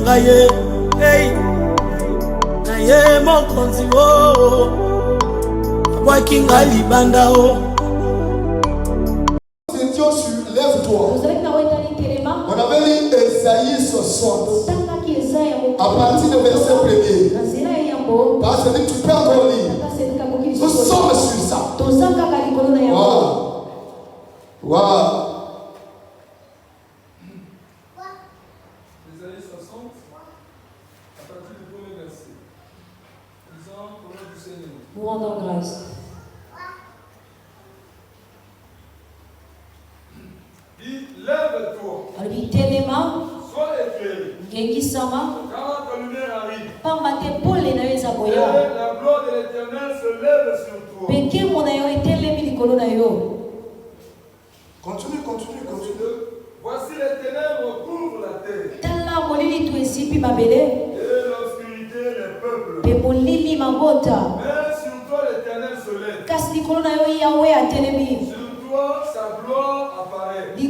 ngaye, hey, naye mokonzi o, abwaki nga libanda o. Lève-toi. On avait lu Esaïe 60. À partir du verset 1er. Parce que tu peux encore lire. Nous sommes sur ça. Wow. Esaïe 60, à partir du premier verset. Lisons au nom du Seigneur. Nous rendons grâce. Dis, lève-toi. Sois éclairé. Car ta lumière arrive. Et la gloire de l'Éternel se lève sur toi. Continue. Voici les ténèbres couvrent la terre. Et l'obscurité les peuples. Mais sur toi l'Éternel se lève. Sur toi sa gloire apparaît. Des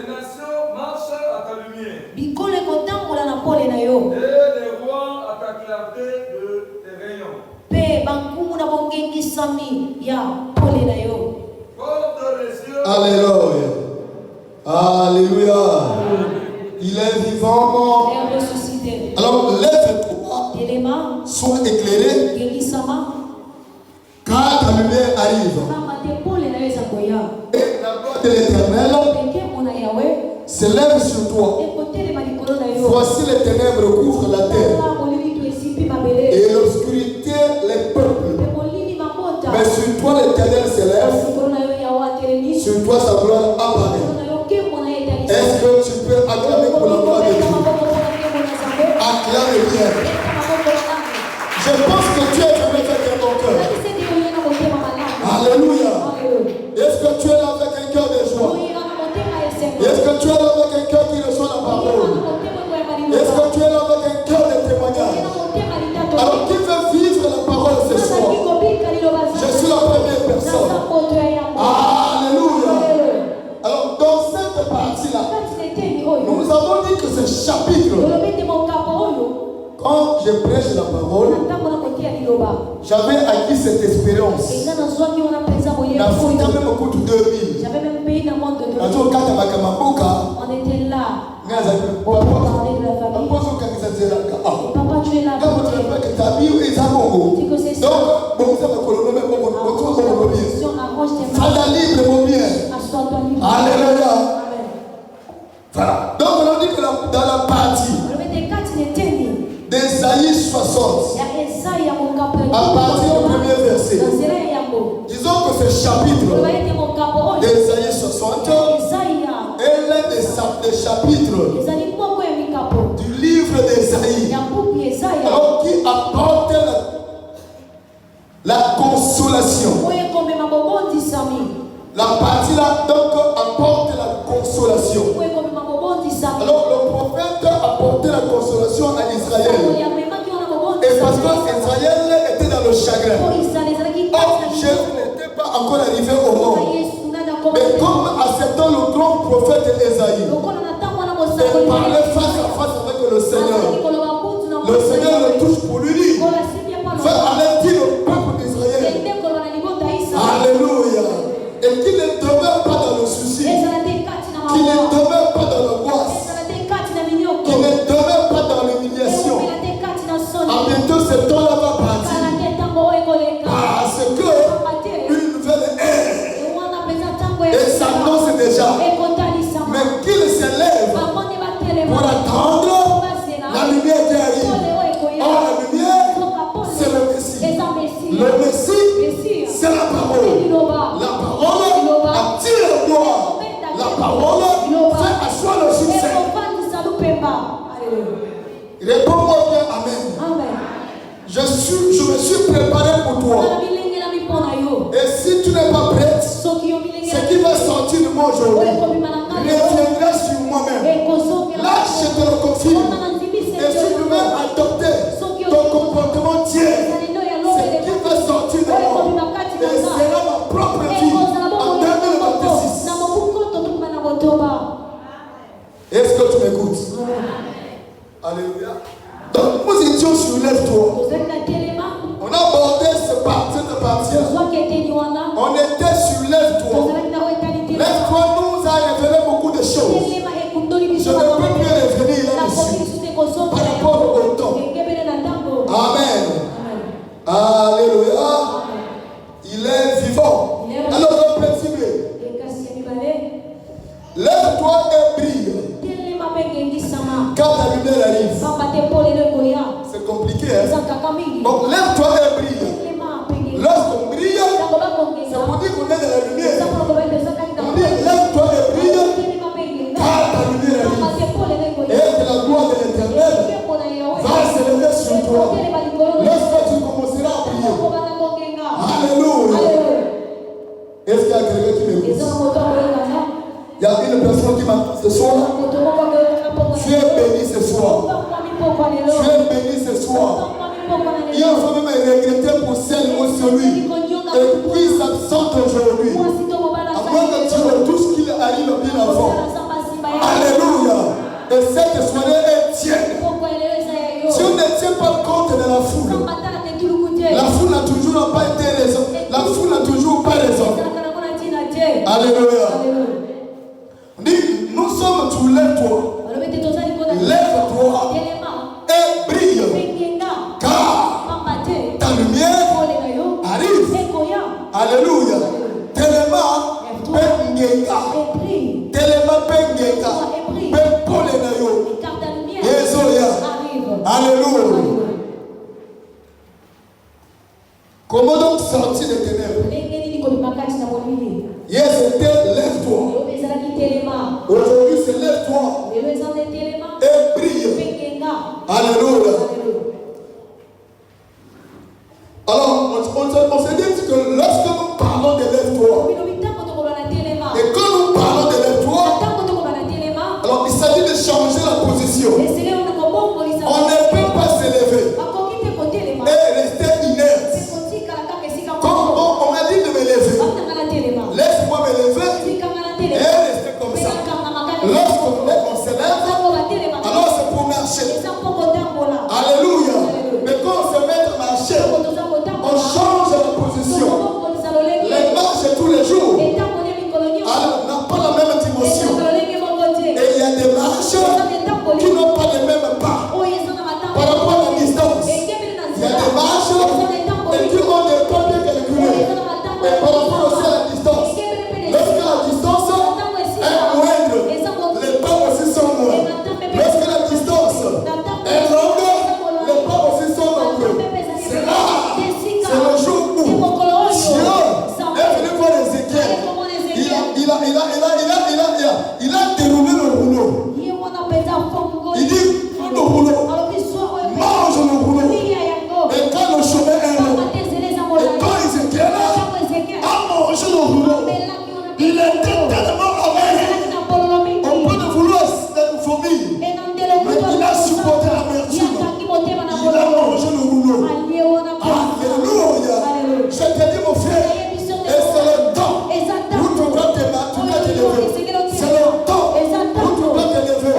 nations marchent à ta lumière. Et les rois à ta clarté de tes rayons. Porte les cieux. Alléluia. Alléluia. Il est vivant. Alors lève-toi. Sois éclairé. Car ta lumière arrive. Et la gloire de l'Éternel se lève sur toi. Voici les ténèbres couvrent la terre. Et l'obscurité les peuples. Mais sur toi l'Éternel se lève. Sur toi sa gloire apparaît. Est-ce que tu peux acclamer pour la gloire de Dieu? Acclame bien. Je pense que Dieu est venu faire ton cœur. Alléluia. Est-ce que tu es là avec un cœur de joie? Est-ce que tu es là avec un cœur qui reçoit la parole? Est-ce que tu es là avec un cœur de témoignage? Alors qui veut vivre la parole ce soir? Je suis la première personne. Alléluia. Alors dans cette partie-là, nous avons dit que ce chapitre, quand je prêche la parole, j'avais acquis cette expérience. Nafuta même au coup de 2000. J'avais même payé une amende de 2000. On était là. On parlait de la famille. Et papa, tu es là. Tu dis que c'est ça. Assois-toi libre. Alléluia. Voilà. Donc on a dit que dans la partie d'Esaïe 60, à partir du premier verset, disons que ce chapitre d'Esaïe 60 est l'un des chapitres du livre d'Esaïe, alors qui apporte la consolation. La partie là donc apporte la consolation. Alors le prophète apportait la consolation à Israël. Et parce qu'Israël était dans le chagrin. Or Jésus n'était pas encore arrivé au monde. Mais comme acceptant le grand prophète Esaïe, il parlait face à face avec le Seigneur. Le Seigneur le touche pour lui dire, va aller dire au peuple d'Israël. Alléluia. Et qu'il ne demeure pas dans le souci, qu'il ne demeure pas dans l'angoisse, qu'il ne demeure pas dans l'humiliation. À bientôt ce temps-là va partir. Parce que une nouvelle ère et s'annonce déjà. Mais qu'il se lève pour attendre la lumière qui arrive. Or la lumière, c'est le Messie. Le Messie, c'est la parole. La parole attire le gloire. La parole fait asseoir le succès. Réponds-moi bien, amen. Je me suis préparé pour toi. Et si tu n'es pas prête, ce qui va sortir de moi aujourd'hui reviendra sur moi-même. Là, je te le confirme. Et si tu veux adopter ton comportement tiers, ce qui va sortir de moi et sera ma propre vie en 2026. Est-ce que tu m'écoutes? route. Alléluia. Donc nous étions sur lève-toi. On a abordé cette partie. On était sur lève-toi. Lève-toi nous a révélé beaucoup de choses. Je ne peux plus revenir là-dessus par rapport au temps. Amen. Alléluia. Il est vivant. Alors on peut continuer. Lève-toi et brille. Quand ta lumière arrive. C'est compliqué, hein? Donc lève-toi et brille. Lorsqu'on brille, ça veut dire qu'on est dans la lumière. On dit lève-toi et brille. Quand ta lumière arrive. Et que la gloire de l'Éternel va se lever sur toi. Lorsque tu commenceras à prier. Alléluia. Est-ce qu'il y a quelqu'un qui m'écoute? Il y a une personne qui m'attend ce soir. Tu es béni ce soir. Tu es béni ce soir. Il faut même regretter pour celle ou celui et qui s'absente aujourd'hui. À moins que tu aies tout ce qu'il arrive bien avant. Alléluia. Et cette soirée est tienne. Tu ne tiens pas compte de la foule. La foule n'a toujours pas été raison. La foule n'a toujours pas raison. Alléluia. On dit, nous sommes tous lève-toi. Lève-toi et brille. Car ta lumière arrive. Alléluia. Tellement pengenga. Tellement pengenga. Pepolenayo. Yesoya. Alléluia. Comment donc sortir des ténèbres? Hier c'était lève-toi. Aujourd'hui c'est lève-toi et brille. Alléluia. Alors on s'est dit que lorsque nous parlons de lève-toi et quand nous parlons de lève-toi, alors il s'agit de changer la position. On ne peut pas s'élever et rester inerte. On m'a dit de me lever. Laisse-moi me lever et rester comme ça. Lorsqu'on se lève, alors c'est pour marcher. Alléluia. Mais quand on se met à marcher, on change la position. Les marches tous les jours n'ont pas la même dimension. Et il y a des marches qui n'ont pas les mêmes pas par rapport à la distance. Il y a des marches et qui ont des pas bien calculés. Et par rapport aussi à la distance. Lorsque la distance est moindre, les pas aussi sont moindres. Lorsque la distance est longue, les pas aussi sont nombreux. C'est là, c'est le jour où Dieu est venu voir Ézéchiel. Il a déroulé le rouleau. Il dit, prends le rouleau, mange le rouleau. Et quand le chemin est long, et quand Ézéchiel a mangé le rouleau, il était tellement amer. On peut ne vouloir une famille, mais il a supporté l'amertume. Il a mangé le rouleau. Alléluia. Je te dis mon frère, et c'est le temps où tu dois te lever. C'est le temps où tu dois te lever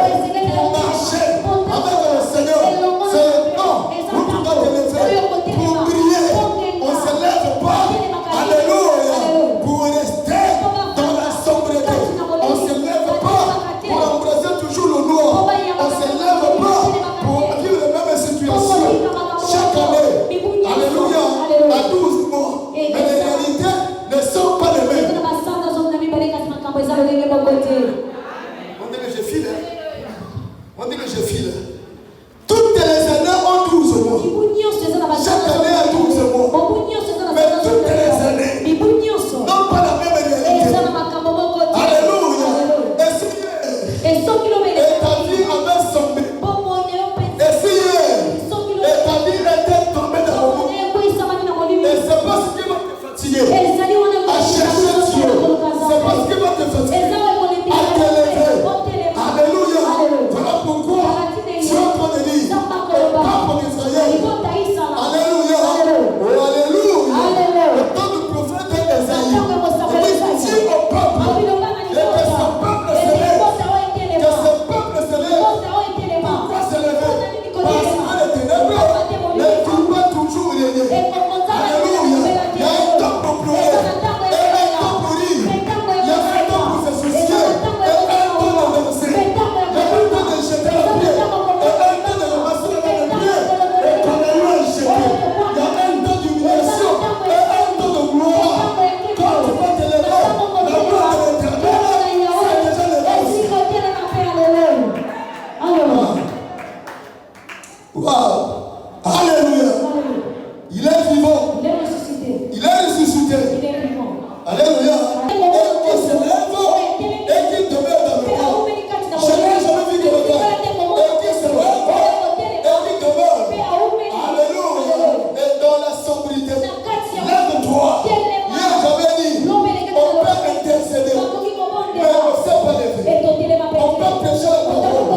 pour marcher avec le Seigneur. C'est le temps où tu dois te lever pour prier. On ne se lève pas. Alléluia. Pour rester dans la sombreté. On ne se lève pas pour embrasser toujours le noir. On ne se lève pas pour vivre les mêmes situations. Chaque année, alléluia, à 12 mois. Mais les réalités ne sont pas les mêmes. On dit que je file. On dit que je file. Toutes les années ont 12 mois. Chaque année a 12 mois. Mais toutes les années n'ont pas la même réalité. Alléluia. Et ta vie avait sombré. Et ta vie était tombée dans le monde. Et c'est pas ce qui va te fatiguer à chercher Dieu. C'est pas ce qui va te fatiguer à te lever. Alléluia. Voilà pourquoi tu Wow. Alléluia. Il est vivant. Il est ressuscité. Il est ressuscité. Il est vivant. Alléluia. Et qui se lève et qui demeure dans le corps. Je n'ai jamais vu quelqu'un. Et qui se lève et qui demeure. Alléluia. Et dans la sobriété. Lève-toi. Hier j'avais dit, on peut intercéder. Mais on ne sait pas lever. On peut prêcher la parole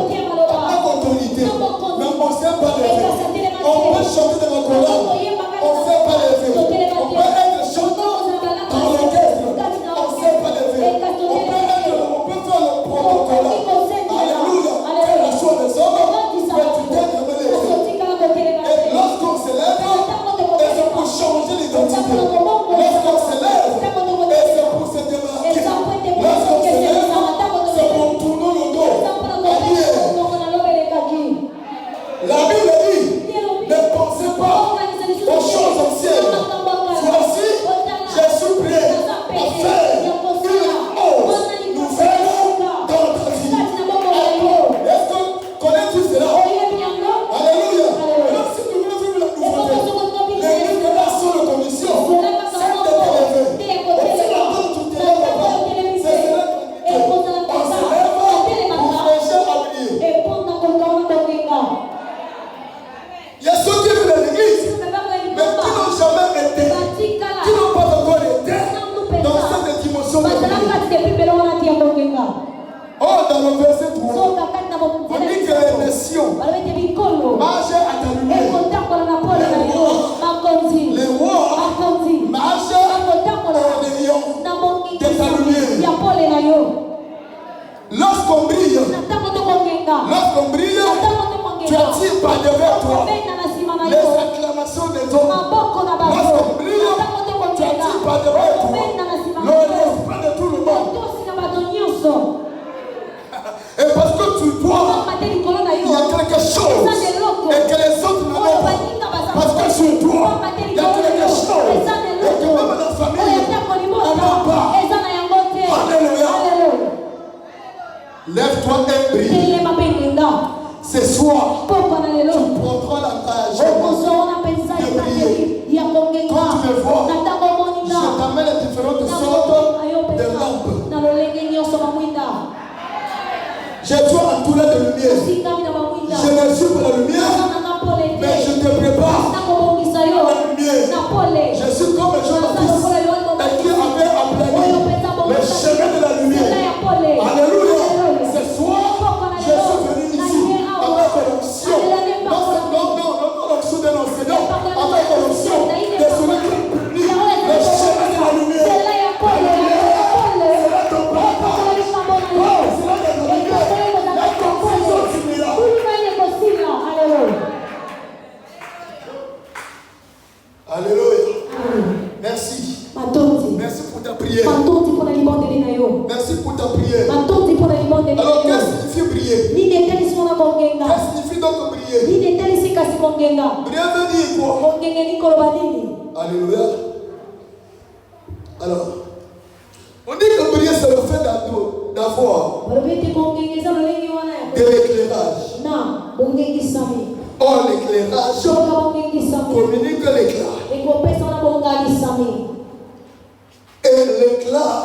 avec autorité. Mais on ne sait pas lever. On peut chanter dans la chorale. On ne sait pas lever. On peut être chanteur dans l'orchestre. On ne sait pas lever. On peut faire le protocole. Alléluia. C'est la chose des hommes. Mais tu t'es jamais levé. Et lorsqu'on se lève, et c'est pour changer l'identité. Lorsqu'on se lève, et c'est pour se démarquer. Lorsqu'on se lève, c'est pour tourner le dos. La Bible dit, ne pensez pas aux choses anciennes. Voici, Jésus prêt à faire une chose nouvelle dans ta vie. Est-ce que connais-tu cela? Alléluia. Alors si tu veux vivre la nouveauté, l'église est là sur la commission. C'est de te lever. Et si la donne tu te lèves pas, c'est cela que tu on se lève pour prêcher l'avenir. Il y a ceux qui viennent de l'église, mais qui n'ont jamais été, qui n'ont pas encore été dans cette dimension de vie. Oh, dans le verset 3, on dit que les nations marchent à ta lumière. Les rois marchent au rayon de ta lumière. Lorsqu'on brille, tu attires par devers toi les acclamations des hommes. Lorsqu'on brille, tu attires par devers toi le respect de tout le monde. Et parce que tu vois, il y a quelque chose et que les autres n'ont pas. Parce que sur toi, il y a quelque chose et que même la famille n'en a pas. Alléluia. Lève-toi et brille. Ce soir, tu prendras la page de briller. Quand tu me vois, je t'amène les différentes sortes de lampes. J'ai toi entouré de lumière. Je ne suis pas la lumière, mais je te prépare la lumière. Je suis comme Jean-Baptiste qui avait appelé le chemin de la lumière. Alléluia. Ce soir, je suis venu ici avec l'onction. Non, l'onction de l'enseignant, avec l'onction de celui qui publie le chemin de la lumière. C'est là ton papa. Alléluia. Merci. Merci pour ta prière. Merci pour ta prière. Alors, qu'est-ce que signifie prier? Qu'est-ce que signifie donc prier? Prier veut dire quoi? Alléluia. Alors, on dit que prier, c'est le fait d'avoir de l'éclairage. Or, l'éclairage communique l'éclat. Et l'éclat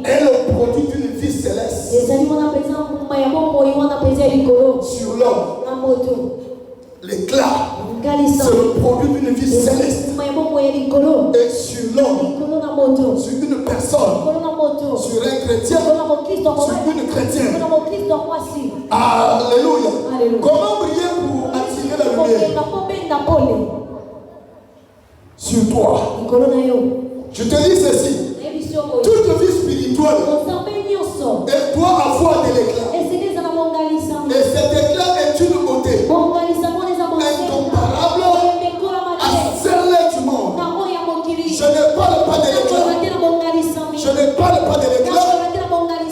est le produit d'une vie céleste sur l'homme. L'éclat, c'est le produit d'une vie céleste. Et sur l'homme, sur une personne, sur un chrétien, sur une chrétienne. Alléluia. Comment prier pour attirer la lumière? Sur toi. Je te dis ceci. Toute vie spirituelle, elle doit avoir de l'éclat. Et cet éclat est une beauté incomparable à celle du monde. Je ne parle pas de l'éclat. Je ne parle pas de l'éclat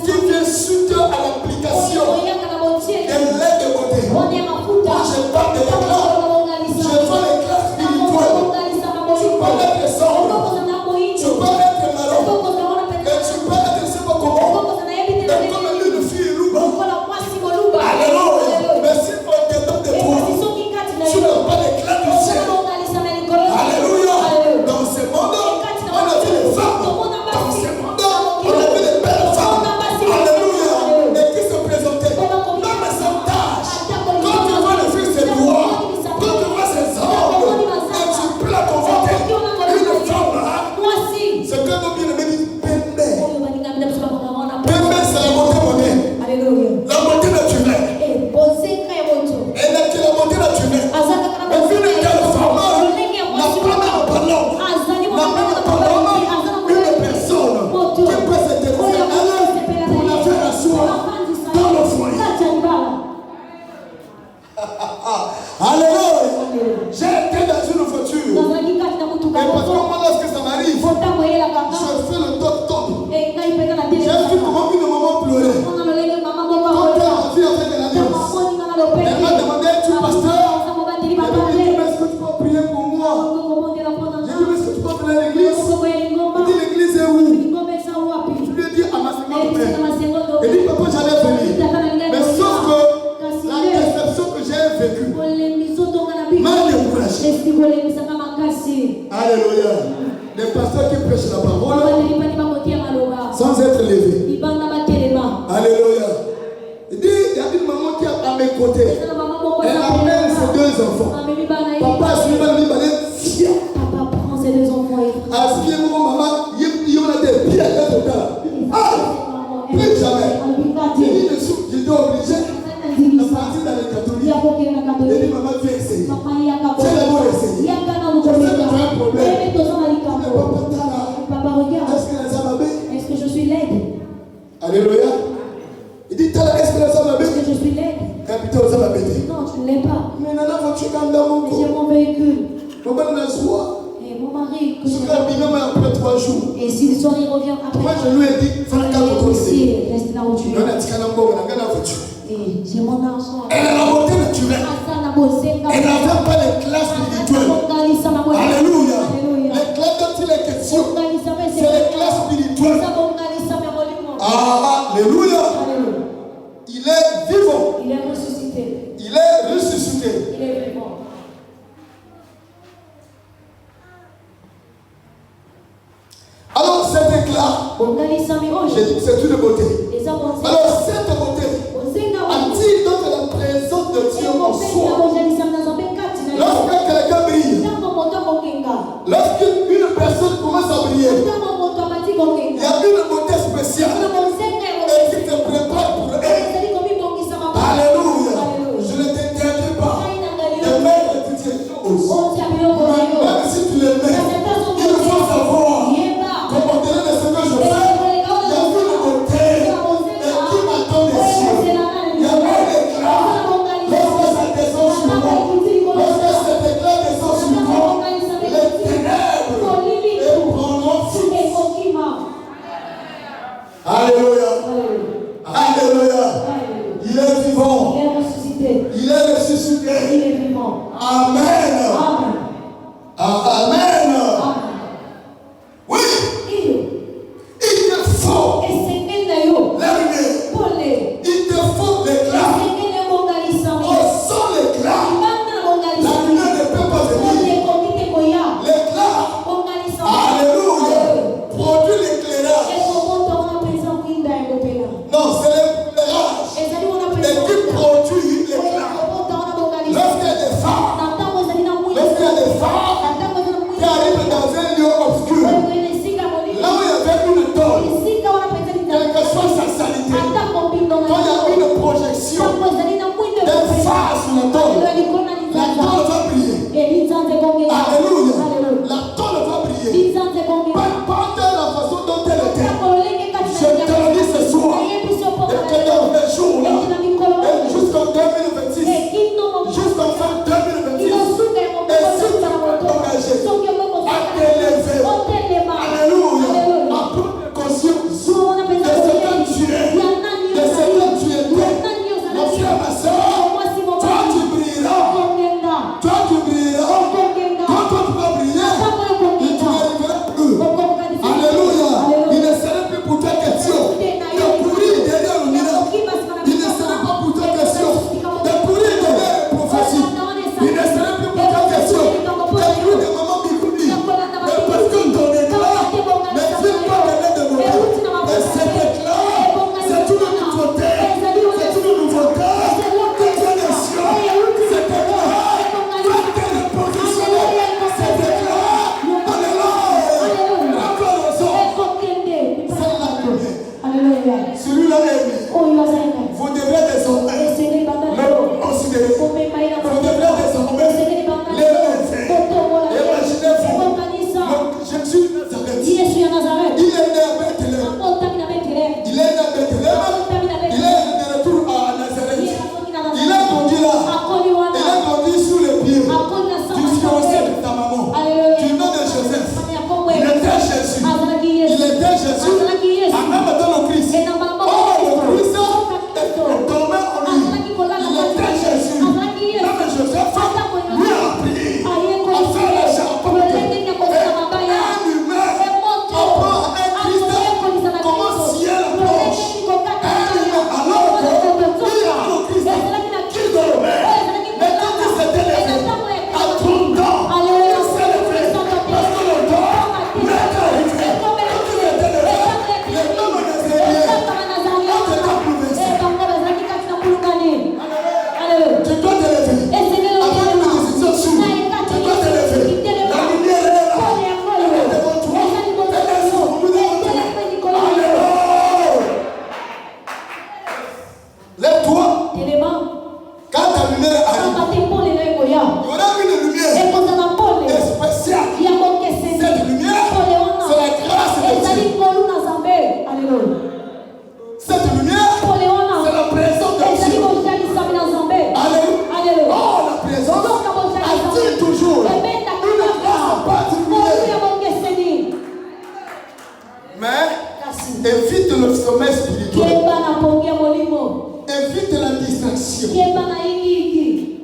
qui vient suite à l'application de lait de beauté. Moi, je parle de l'éclat. Je veux l'éclat spirituel. Tu peux être sombre. Tu peux être marron. Et tu peux être ce comment. Et comme une fille louba. Alléluia. Alléluia. J'ai été dans une voiture. Et parce que moi, lorsque ça m'arrive, je fais le top. J'ai vu comment une maman pleurait. Quand elle a vu avec l'alliance, elle m'a demandé, tu es pasteur? Elle m'a dit, est-ce que tu peux prier pour moi? J'ai dit, est-ce que tu peux prier à l'église? Il dit, l'église est où? Je lui ai dit, à ma seconde mère. Il dit, papa, j'allais venir. Mais sauf que la déception que j'ai vécue m'a découragé. Alléluia. Les pasteurs qui prêchent la parole sans être levés. Alléluia. Il dit, il y a une maman qui est à mes côtés. Elle amène ses deux enfants. Papa, je suis mal mis. Papa prend ses deux enfants. À ce qui est mon maman, il y a des pieds à l'autre. Ah, plus jamais. J'étais obligé de partir dans les catholiques. Et dit, maman, viens essayer. C'est d'abord essayer. Je sais que tu as un problème. Papa, regarde. Est-ce que je suis laide? Alléluia. Il dit, est-ce que je suis laide? Non, tu ne l'es pas. Mais j'ai mon véhicule. Et mon mari. Après 3 jours. Et si le soir il revient après. Moi je lui ai dit, reste là où tu es. Et j'ai mon argent. Elle a la beauté naturelle. Elle n'avait pas les classes spirituelles. Alléluia. Les classes dont il est question, c'est les classes spirituelles. Alléluia. Il est vivant. Il est ressuscité. Il est ressuscité. Il est vivant. Alors cet éclat, j'ai dit c'est une beauté. Alors cette beauté attire donc la présence de Dieu en soi. Lorsque quelqu'un brille, lorsqu'une personne commence à briller, il y a une beauté spéciale et qui te prépare pour elle. Alléluia. Je ne t'interdis pas de mettre tes choses. Même si tu les mets, il faut savoir comment donner de ce que je fais. Il y a une beauté et qui m'attend des cieux. Il y a un éclat lorsque ça descend sur moi. Lorsque cet éclat descend sur moi, les ténèbres et prendront fuite. Alléluia. Alléluia. Il est vivant. Il est ressuscité. Il est ressuscité. Il est vivant. Amen. Amen. Amen. Oui. Il te faut l'armée. Il te faut l'éclat. Au son l'éclat, la lumière ne peut pas venir. L'éclat, alléluia, produit l'éclairage. Non, c'est l'éclairage. Et qui produit l'éclat. Lorsqu'il y a des femmes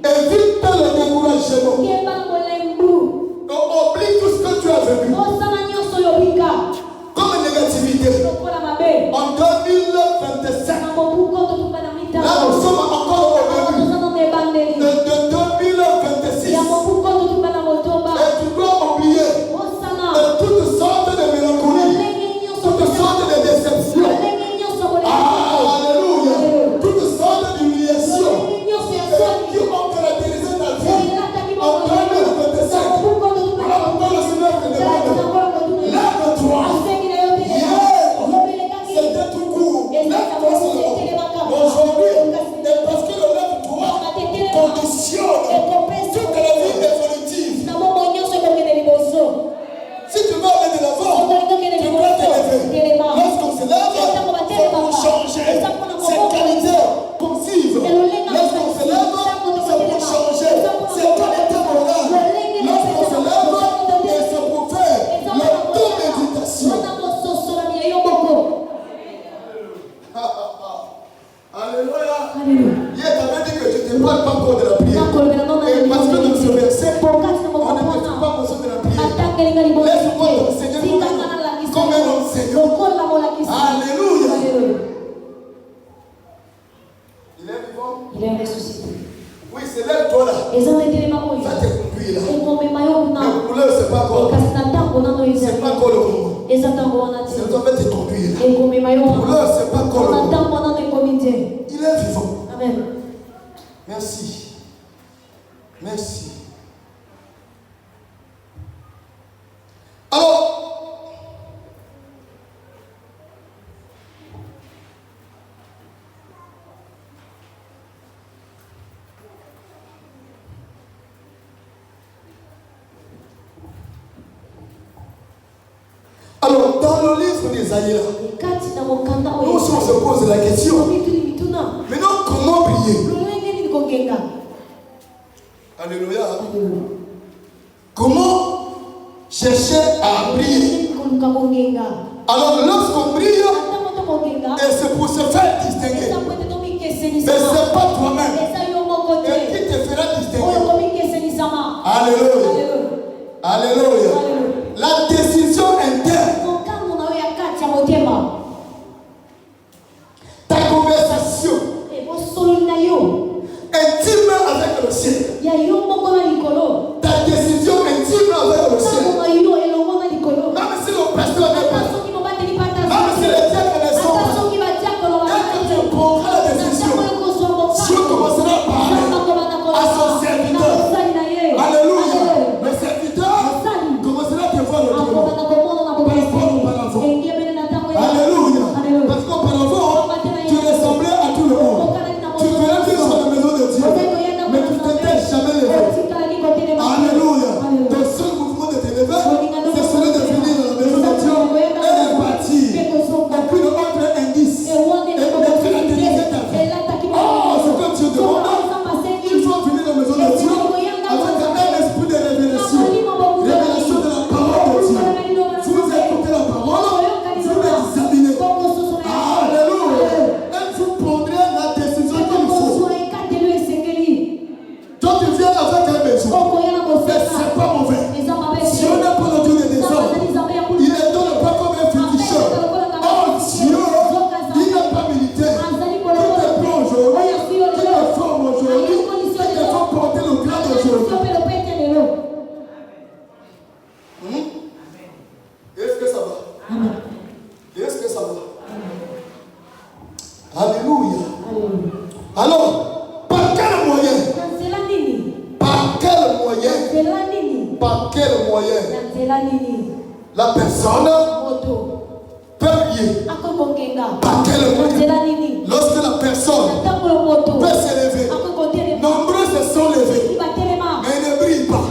Évite le découragement. Oublie tout ce que tu as vécu comme négativité. En 2025, là nous sommes encore au début de 2026. Et tu dois oublier toutes sortes de mélancolies, toutes sortes de déceptions. Alléluia. Toutes sortes d'humiliations qui ont caractérisé ta vie en 2025. Voilà pourquoi le Seigneur te demande, lève-toi. C'était tout court. Lève-toi seulement. Aujourd'hui, et parce que le lève-toi conditionne toute la vie évolutive. Si tu veux aller de l'avant, tu dois te lever. Lorsqu'on se lève, c'est pour changer ses qualités positives. Lorsqu'on se lève, c'est pour changer ses qualités morales. Lorsqu'on se lève, c'est pour faire l'auto-méditation. Alléluia. Hier, tu avais dit que je ne te parle pas encore de la prière. Et parce que dans ce verset, on ne te fait pas besoin de la prière. Laisse-moi t'enseigner comme un enseignant. Alléluia. Il est vivant. Il est ressuscité. Oui, c'est lève-toi là. Va te conduire là. Le couleur, c'est pas encore. C'est pas encore le moment. C'est toi qui te conduire là. Le couleur, c'est pas encore le moment. Il est vivant. Amen. Merci. Merci. Alors, dans le livre d'Ésaïe, nous on se pose la question, maintenant comment prier? Alléluia. Comment chercher à prier? Alors lorsqu'on prie, et c'est pour se faire distinguer. Mais ce n'est pas toi-même. Et qui te fera distinguer? Alléluia. Alléluia. La décision interne. Ta conversation intime avec le ciel. Ta décision intime avec le ciel. Même si le pasteur n'est pas là, même si les diacres ne sont pas là, dès que tu prendras la décision, Dieu commencera à parler à son serviteur. Alléluia. Le serviteur commencera à te voir le trône. Alléluia. Parce qu'auparavant, tu ressemblais à tout le monde. Tu venais vivre sur la maison de Dieu, mais tu ne t'étais jamais levé. Alléluia. Ton seul mouvement de te lever, c'est celui de venir dans la maison de Dieu et de partir. Et puis le autre indice, et de caractériser ta vie. Oh, ce que Dieu demande, il faut venir dans la maison de Dieu avec un esprit de révélation. Révélation de la parole de Dieu. Vous écoutez la parole, vous l'examinez. Alléluia. Et vous prendrez la décision qu'il faut. Quand tu viens avec un besoin, mais c'est pas mauvais. Si on n'a pas le Dieu des désordres, il ne donne pas comme un féticheur. Oh Dieu, il n'est pas militaire. Il te prend aujourd'hui, il te forme aujourd'hui, il te fait porter le grade aujourd'hui. Est-ce que ça va? Est-ce que ça va? Alléluia. Alors, par quel moyen? Par quel moyen? Par quel moyen la personne peut prier? Par quel moyen? Lorsque la personne peut s'élever, nombreux se sont levés, mais ne brillent pas.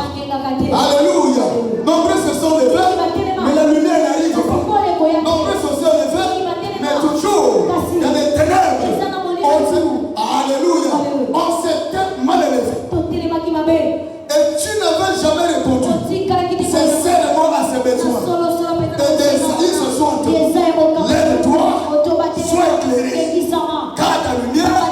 Alléluia. Nombreux se sont levés, mais la lumière n'arrive pas. Nombreux se sont levés, mais toujours il y a des ténèbres. Alléluia. On s'était mal élevé. Et tu n'avais jamais répondu sincèrement à ses besoins. Et des amis se sont lève-toi, sois éclairé, car ta lumière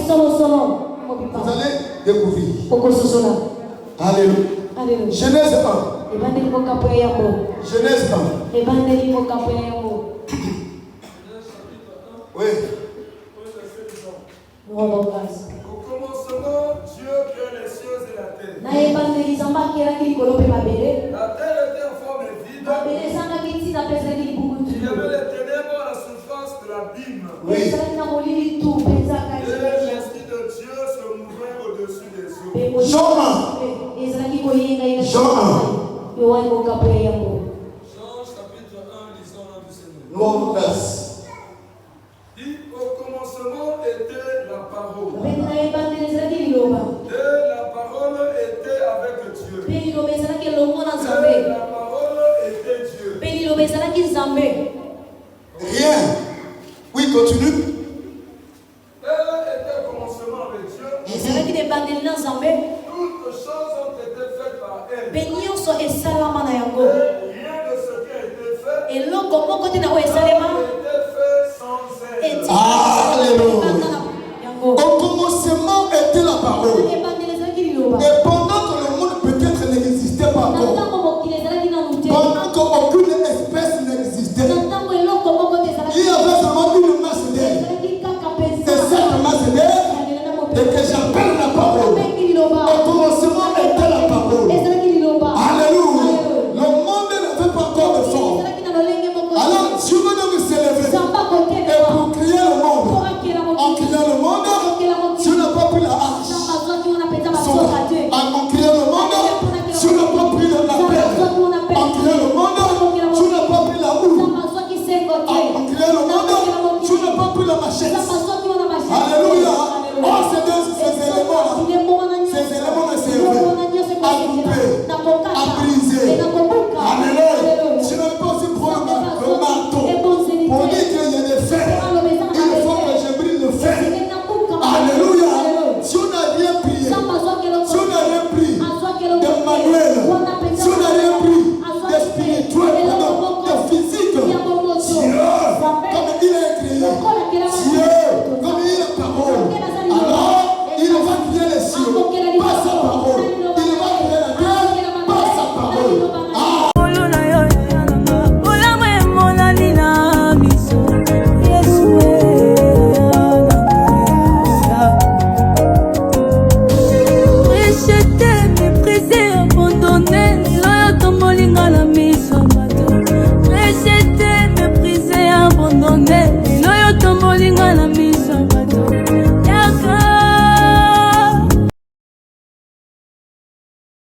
Vous allez découvrir. Alléluia. Genèse 1. Genèse 1. Oui. Au commencement, Dieu créa les cieux et la terre. La terre était en forme vide. Il y avait les ténèbres à la surface de l'abîme. Oui. Et l'Esprit de Dieu se mouvait au-dessus des eaux. Jean 1. Jean 1. Jean chapitre 1, lisons l'un du Seigneur. Nous verse. Dit au commencement était la parole. Et la parole était avec Dieu. Et la parole était Dieu. Rien. Oui, continue. Elle était au commencement avec Dieu. Toutes choses ont été faites par elle. Et rien de ce qui a été fait n'a été fait sans elle. Alléluia. Au commencement était la parole. Et pendant que le monde peut-être n'existait pas encore, pendant qu'aucune espèce n'existait, il y avait seulement une masse d'air. Et cette masse d'air, et que j'appelle